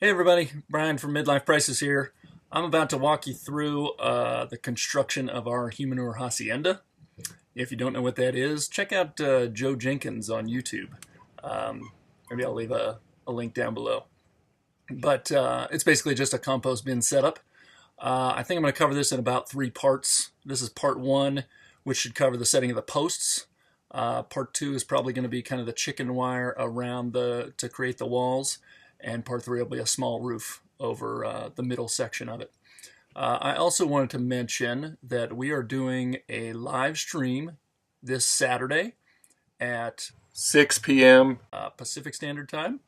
Hey everybody, Brian from MidlifePrices here. I'm about to walk you through the construction of our Humanure Hacienda. If you don't know what that is, check out Joe Jenkins on YouTube. Maybe I'll leave a link down below. But it's basically just a compost bin setup. I think I'm going to cover this in about 3 parts. This is part 1, which should cover the setting of the posts. Part 2 is probably going to be kind of the chicken wire around to create the walls, and part 3 will be a small roof over the middle section of it. I also wanted to mention that we are doing a live stream this Saturday at 6 p.m. Pacific Standard Time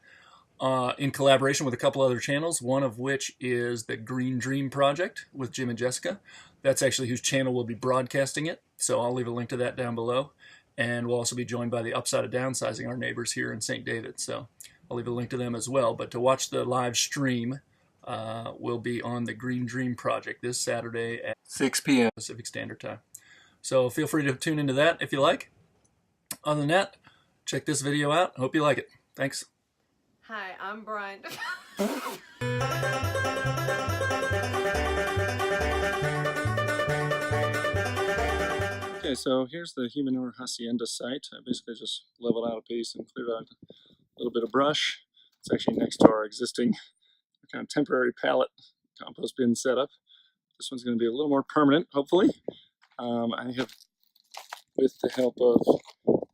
in collaboration with a couple other channels, one of which is the Green Dream Project with Jim and Jessica. That's actually whose channel will be broadcasting it, so I'll leave a link to that down below. And we'll also be joined by the Upside of Downsizing, our neighbors here in St. David. So I'll leave a link to them as well. But to watch the live stream, will be on the Green Dream Project this Saturday at 6 p.m. Pacific Standard Time. So feel free to tune into that if you like. Other than that, check this video out. Hope you like it. Thanks. Hi, I'm Brian. Okay, so here's the Humanure Hacienda site. I basically just leveled out a piece and cleared out a little bit of brush. It's actually next to our existing kind of temporary pallet compost bin setup. This one's going to be a little more permanent, hopefully. I have, with the help of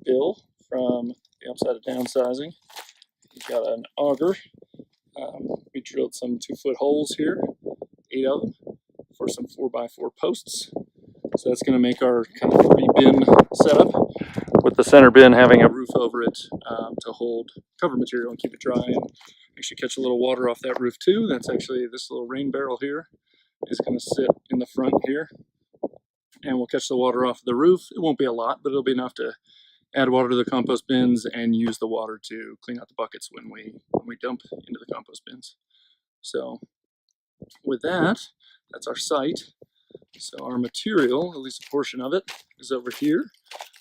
Bill from the Upside of Downsizing, he's got an auger. We drilled some 2-foot holes here, 8 of them, for some 4x4 posts. So that's going to make our kind of 3-bin setup, with the center bin having a roof over it to hold cover material and keep it dry, and actually catch a little water off that roof too. That's actually this little rain barrel here is going to sit in the front here, and we'll catch the water off the roof. It won't be a lot, but it'll be enough to add water to the compost bins and use the water to clean out the buckets when we dump into the compost bins. So with that, that's our site. So our material, at least a portion of it, is over here.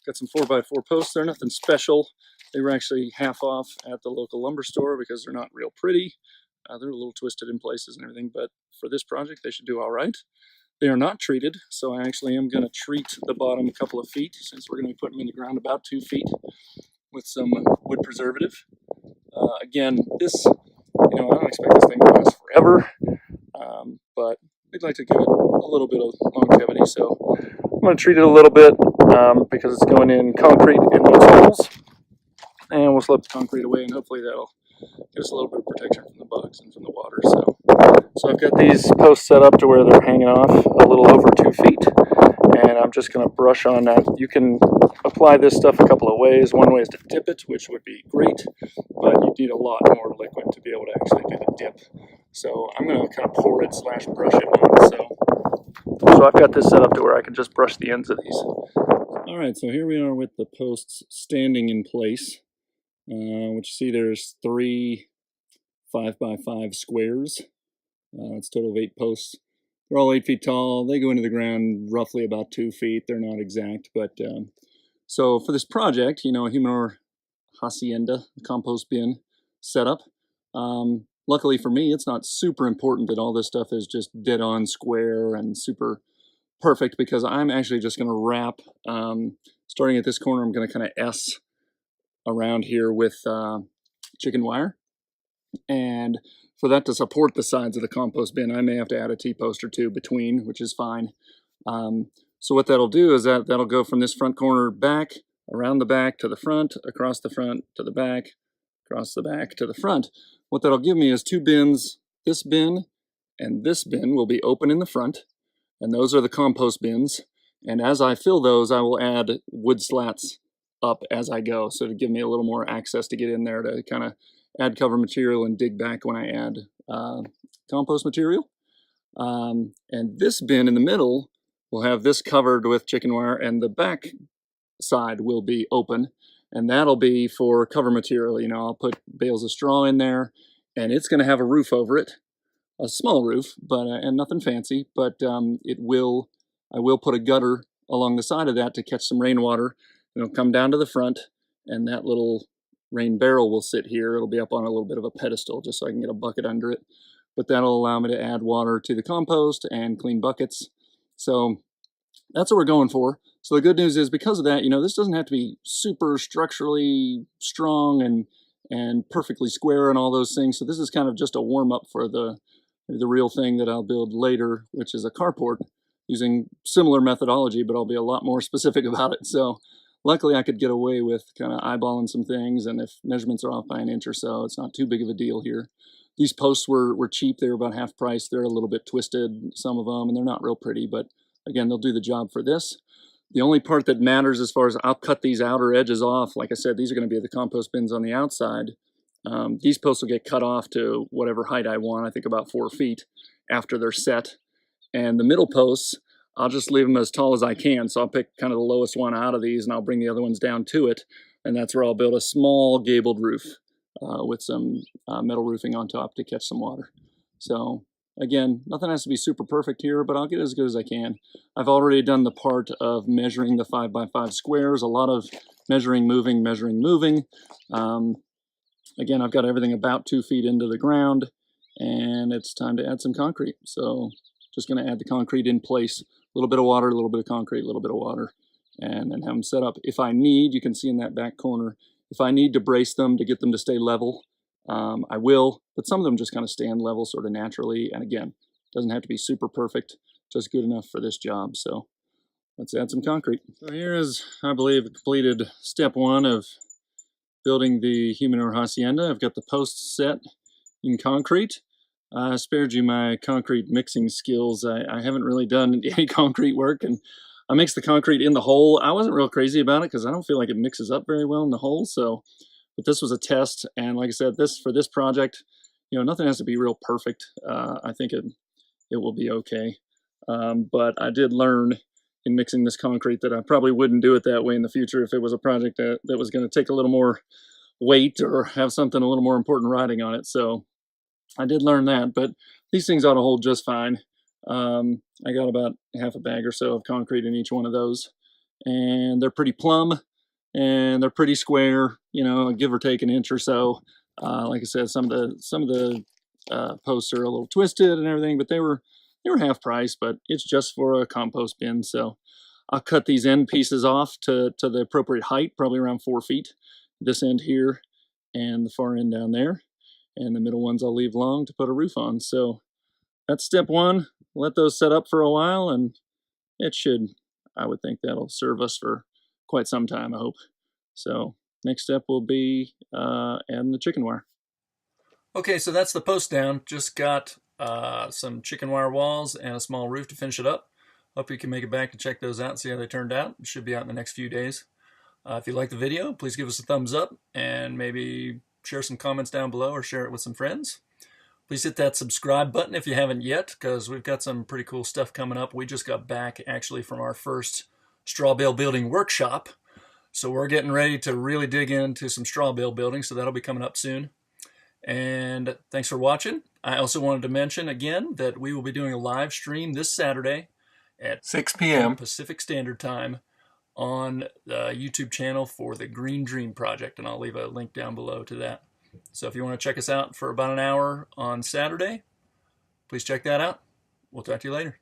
Got some 4x4 posts. They're nothing special. They were actually half off at the local lumber store because they're not real pretty. They're a little twisted in places and everything, but for this project, they should do all right. They are not treated, so I actually am going to treat the bottom a couple of feet, since we're going to be putting them in the ground about 2 feet with some wood preservative. Again, this, I don't expect this thing to last forever, but we'd like to give it a little bit of longevity, so I'm going to treat it a little bit because it's going in concrete in those holes, and we'll slip the concrete away, and hopefully that'll give us a little bit of protection from the bugs and from the water. So I've got these posts set up to where they're hanging off a little over 2 feet, and I'm just going to brush on that. You can apply this stuff a couple of ways. One way is to dip it, which would be great, but you need a lot more liquid to be able to actually do the dip. So I'm going to kind of pour it / brush it on. So I've got this set up to where I can just brush the ends of these. All right, so here we are with the posts standing in place. Which you see there's 3 5x5 squares. It's a total of 8 posts. They're all 8 feet tall. They go into the ground roughly about 2 feet. They're not exact, but so for this project, Humanure Hacienda compost bin setup. Luckily for me, it's not super important that all this stuff is just dead on square and super perfect, because I'm actually just going to wrap, starting at this corner, I'm going to kind of S around here with chicken wire, and for that to support the sides of the compost bin, I may have to add a T-post or 2 between, which is fine. So what that'll do is that'll go from this front corner back, around the back to the front, across the front to the back, across the back to the front. What that'll give me is 2 bins. This bin and this bin will be open in the front, and those are the compost bins. And as I fill those, I will add wood slats up as I go, so to give me a little more access to get in there to kind of add cover material and dig back when I add compost material. And this bin in the middle will have this covered with chicken wire, and the back side will be open, and that'll be for cover material. I'll put bales of straw in there, and it's going to have a roof over it, a small roof, but and nothing fancy, but I will put a gutter along the side of that to catch some rainwater. It'll come down to the front, and that little rain barrel will sit here. It'll be up on a little bit of a pedestal just so I can get a bucket under it. But that'll allow me to add water to the compost and clean buckets. So that's what we're going for. So the good news is, because of that, this doesn't have to be super structurally strong and perfectly square and all those things. So this is kind of just a warm up for the real thing that I'll build later, which is a carport using similar methodology, but I'll be a lot more specific about it. So luckily I could get away with kind of eyeballing some things, and if measurements are off by an inch or so, it's not too big of a deal here. These posts were cheap. They were about half price. They're a little bit twisted, some of them, and they're not real pretty, but again, they'll do the job for this. The only part that matters, as far as I'll cut these outer edges off, like I said, these are going to be the compost bins on the outside. These posts will get cut off to whatever height I want, I think about 4 feet after they're set. And the middle posts, I'll just leave them as tall as I can. So I'll pick kind of the lowest one out of these, and I'll bring the other ones down to it. And that's where I'll build a small gabled roof with some metal roofing on top to catch some water. So again, nothing has to be super perfect here, but I'll get as good as I can. I've already done the part of measuring the 5x5 squares, a lot of measuring, moving. Again, I've got everything about 2 feet into the ground, and it's time to add some concrete. So just going to add the concrete in place. A little bit of water, a little bit of concrete, a little bit of water, and then have them set up. If I need, you can see in that back corner, if I need to brace them to get them to stay level, I will, but some of them just kind of stand level sort of naturally. And again, doesn't have to be super perfect, just good enough for this job. So let's add some concrete. So here is, I believe, completed step 1 of building the Humanure Hacienda. I've got the posts set in concrete. I spared you my concrete mixing skills. I haven't really done any concrete work, and I mixed the concrete in the hole. I wasn't real crazy about it because I don't feel like it mixes up very well in the hole. So, but this was a test, and like I said, for this project, nothing has to be real perfect. I think it will be okay. But I did learn in mixing this concrete that I probably wouldn't do it that way in the future if it was a project that was going to take a little more weight or have something a little more important riding on it. So I did learn that, but these things ought to hold just fine. I got about half a bag or so of concrete in each one of those, and they're pretty plumb and they're pretty square, give or take an inch or so. Like I said, some of the posts are a little twisted and everything, but they were half price, but it's just for a compost bin. So I'll cut these end pieces off to the appropriate height, probably around 4 feet. This end here and the far end down there. And the middle ones I'll leave long to put a roof on. So that's step 1. Let those set up for a while, and I would think that'll serve us for quite some time, I hope. So next step will be adding the chicken wire. Okay, so that's the post down. Just got some chicken wire walls and a small roof to finish it up. Hope you can make it back to check those out and see how they turned out. It should be out in the next few days. If you like the video, please give us a thumbs up and maybe share some comments down below or share it with some friends. Please hit that subscribe button if you haven't yet, because we've got some pretty cool stuff coming up. We just got back actually from our first straw bale building workshop. So we're getting ready to really dig into some straw bale building, so that'll be coming up soon. And thanks for watching. I also wanted to mention again that we will be doing a live stream this Saturday at 6 p.m. Pacific Standard Time on the YouTube channel for the Green Dream Project, and I'll leave a link down below to that. So if you want to check us out for about an hour on Saturday, please check that out. We'll talk to you later.